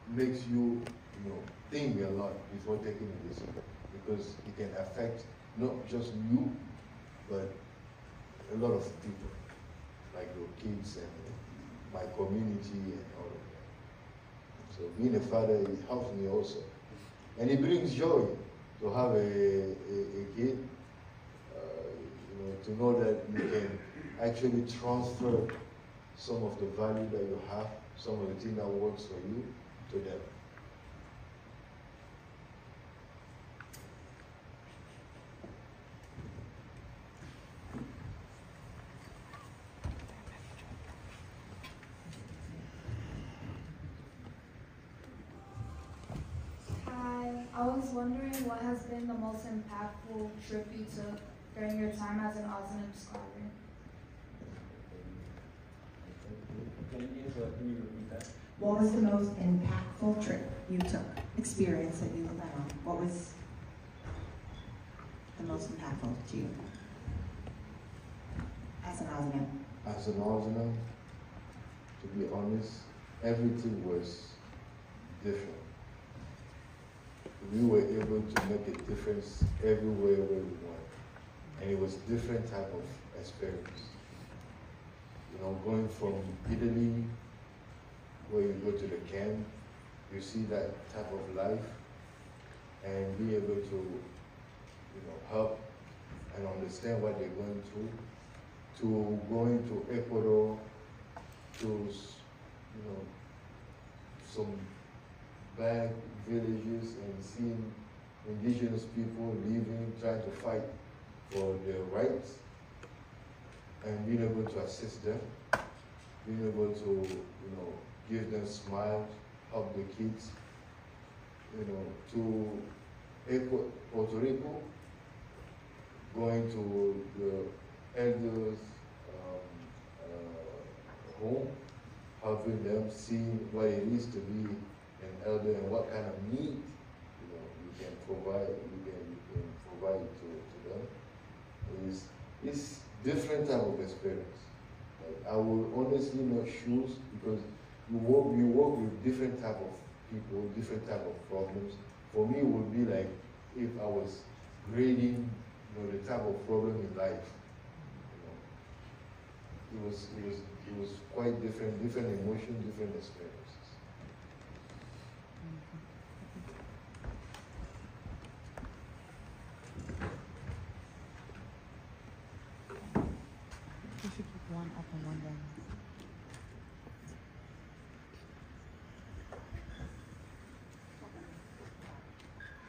makes you, think a lot before taking a decision, because it can affect not just you, but a lot of people, like your kids and my community and all of that. So being a father, it helps me also. And it brings joy to have a kid, to know that you can actually transfer some of the value that you have, some of the thing that works for you, to them. I was wondering what has been the most impactful trip you took during your time as an Osmond scholar? Can you repeat that? What was the most impactful trip you took, experience that you went on? What was the most impactful to you as an Osmond? As an Osmond, to be honest, everything was different. We were able to make a difference everywhere where we went. And it was different type of experience. Going from Italy, where you go to the camp, you see that type of life, and be able to, help and understand what they're going through, to going to Ecuador, to, some bad villages and seeing indigenous people living, trying to fight for their rights, and being able to assist them, being able to, give them smiles, help the kids, to Puerto Rico, going to the elders' home, helping them see what it is to be an elder and what kind of need you can provide to them. It's different type of experience. I will honestly not choose, because you work with different type of people, different type of problems. For me, it would be like if I was grading, the type of problem in life. It was quite different emotion, different experiences. You should keep one up and one down.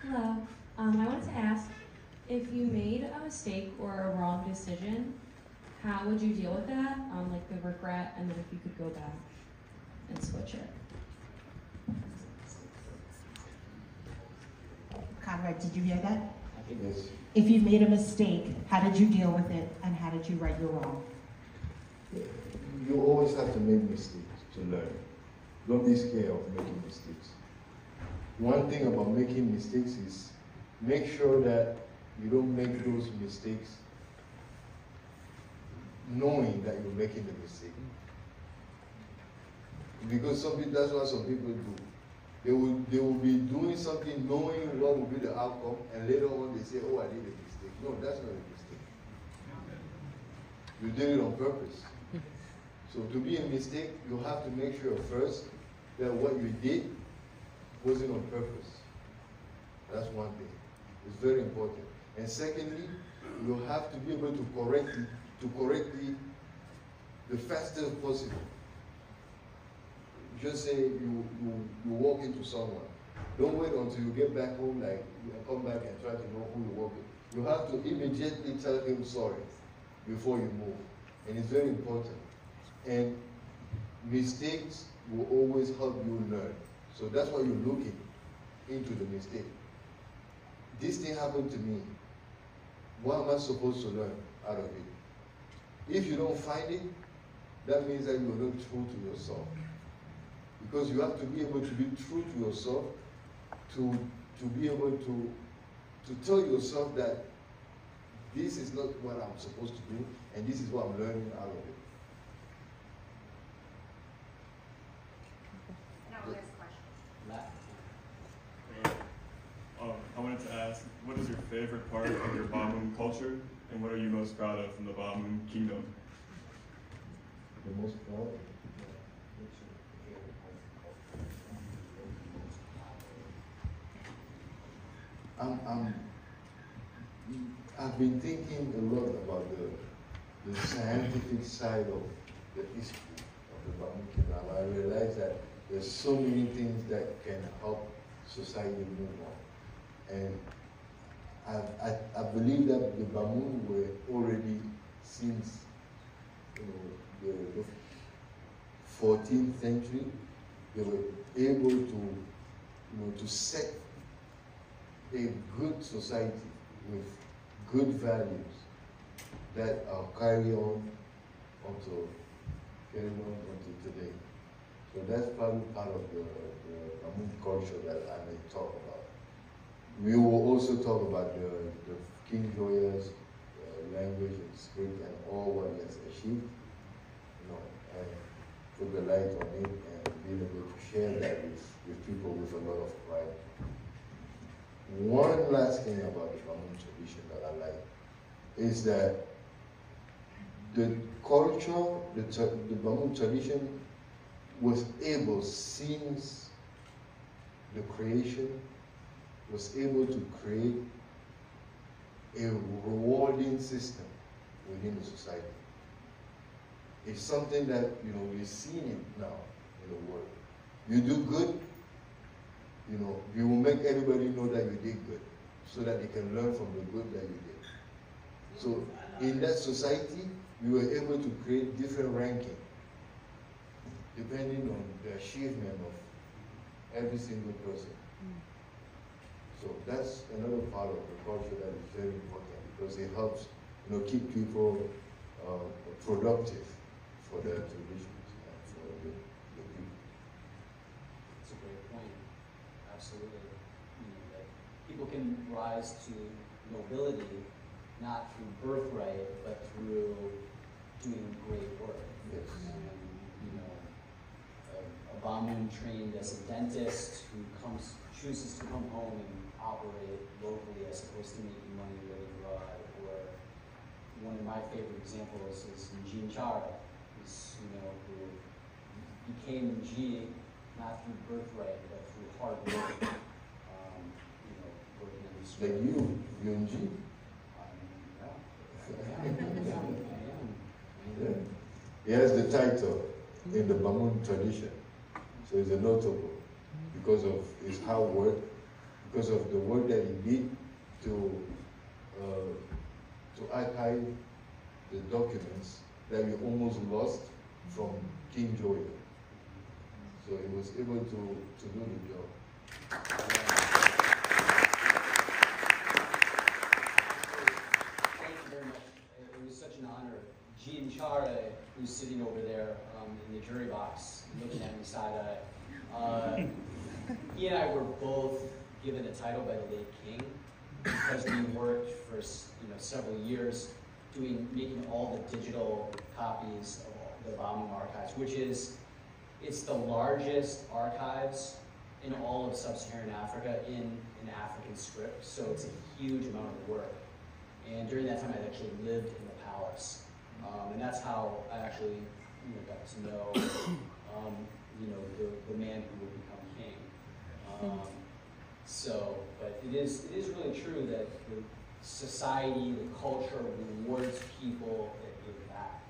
Hello. I wanted to ask, if you made a mistake or a wrong decision, how would you deal with that? Like the regret, and then if you could go back and switch it. Conrad, did you hear that? Yes. If you made a mistake, how did you deal with it, and how did you right your wrong? You always have to make mistakes to learn. Don't be scared of making mistakes. One thing about making mistakes is make sure that you don't make those mistakes knowing that you're making the mistake. Because that's what some people do. They will be doing something knowing what will be the outcome, and later on they say, oh, I did a mistake. No, that's not a mistake. You did it on purpose. So to be a mistake, you have to make sure first that what you did wasn't on purpose. That's one thing. It's very important. And secondly, you have to be able to correct it the fastest possible. Just say you walk into someone. Don't wait until you get back home, like you come back and try to know who you walk with. You have to immediately tell him sorry before you move. And it's very important. And mistakes will always help you learn. So that's why you're looking into the mistake. This thing happened to me. What am I supposed to learn out of it? If you don't find it, that means that you're not true to yourself. Because you have to be able to be true to yourself, to be able to tell yourself that this is not what I'm supposed to do, and this is what I'm learning out of it. Now, last question. I wanted to ask, what is your favorite part of your Bamum culture, and what are you most proud of from the Bamum kingdom? The most proud? I've been thinking a lot about the scientific side of the history of the Bamum Kingdom. I realize that there's so many things that can help society move on. And I believe that the Bamum were already, since the 14th century, they were able to set a good society with good values that are carried on until today. So that's probably part of the Bamum culture that I may talk about. We will also talk about the King Joya's language and script and all what he has achieved, and put the light on it and being able to share that with people with a lot of pride. One last thing about the Bamum tradition that I like is that the culture, the Bamum tradition was able, since the creation, was able to create a rewarding system within the society. It's something that, we're seeing it now in the world. You do good, you will make everybody know that you did good, so that they can learn from the good that you did. So in that society, we were able to create different ranking, depending on the achievement of every single person. So that's another part of the culture that is very important, because it helps, keep people productive for their traditions and for the people. That's a great point. Absolutely. That people can rise to nobility not through birthright, but through doing great work. Yes. A Bamum trained as a dentist who chooses to come home and operate locally as opposed to making money really abroad. Or one of my favorite examples is Njin Chara, who became Nji not through birthright, but through hard work. Working in the street. Like you're Nji. Yeah. He has the title in the Bamum tradition, so he's a notable because of his hard work, because of the work that he did to archive the documents that we almost lost from King Joya. So he was able to do the job. Thank you very much. It was such an honor. Njin Chara, who's sitting over there in the jury box, looking at me side-eye, he and I were both given a title by the late king because we worked for several years making all the digital copies of the Bamum archives, which it's the largest archives in all of sub-Saharan Africa in African script, so it's a huge amount of work. And during that time, I actually lived in the palace, and that's how I actually got to know the man who would become king. But it is really true that the society, the culture rewards people that give back,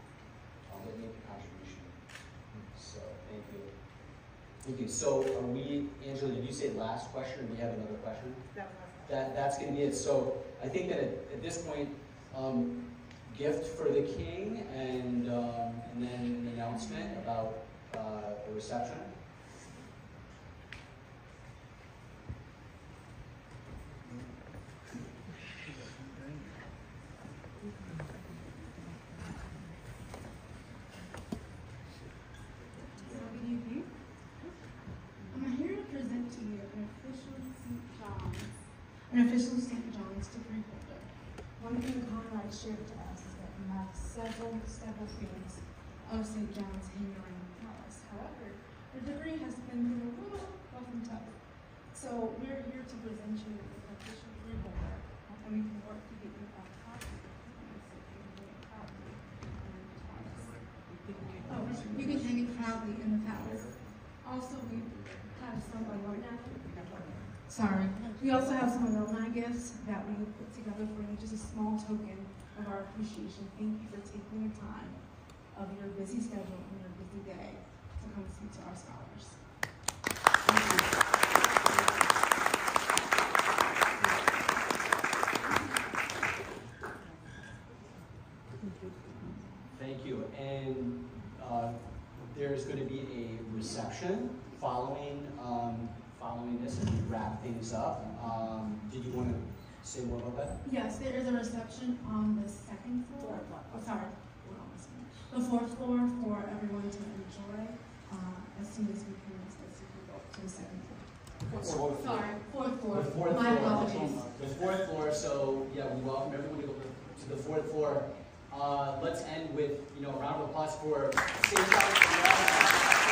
that make a contribution. So thank you. Thank you. So are we, Angela, did you say last question, or do you have another question? That's going to be it. So I think that at this point, gift for the king, and then an announcement about the reception. An official St. John's degree holder. One thing Conrad shared to us is that you have several things of St. John's hanging around the palace. However, your degree has been through a little rough and tough. So we're here to present you with an official some alumni. Sorry. We also have some alumni gifts that we put together for you, just a small token of our appreciation. Thank you for taking the time of your busy schedule and your busy day to come speak to our scholars. Thank you. And there's going to be a reception following this as we wrap things up. Did you want to say more about that? Yes, there is a reception on the second floor. Oh, sorry, we're almost finished. The fourth floor for everyone to enjoy as soon as we can go to the second floor. Sorry, fourth floor. The fourth My floor. apologies. The fourth floor. So yeah, we welcome everyone to the fourth floor. Let's end with a round of applause for St. Charles.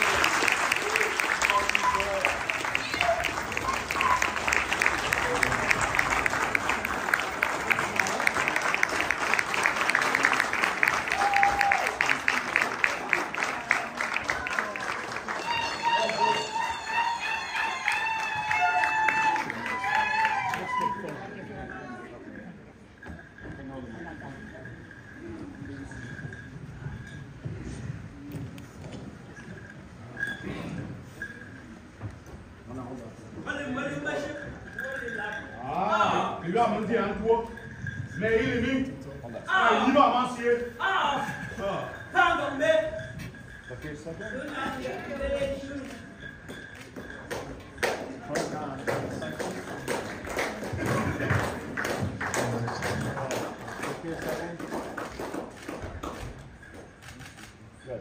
Il va me dire un coup, mais il est mis. Il va m'assier. Pardon, mais. Ok, ça va. Good.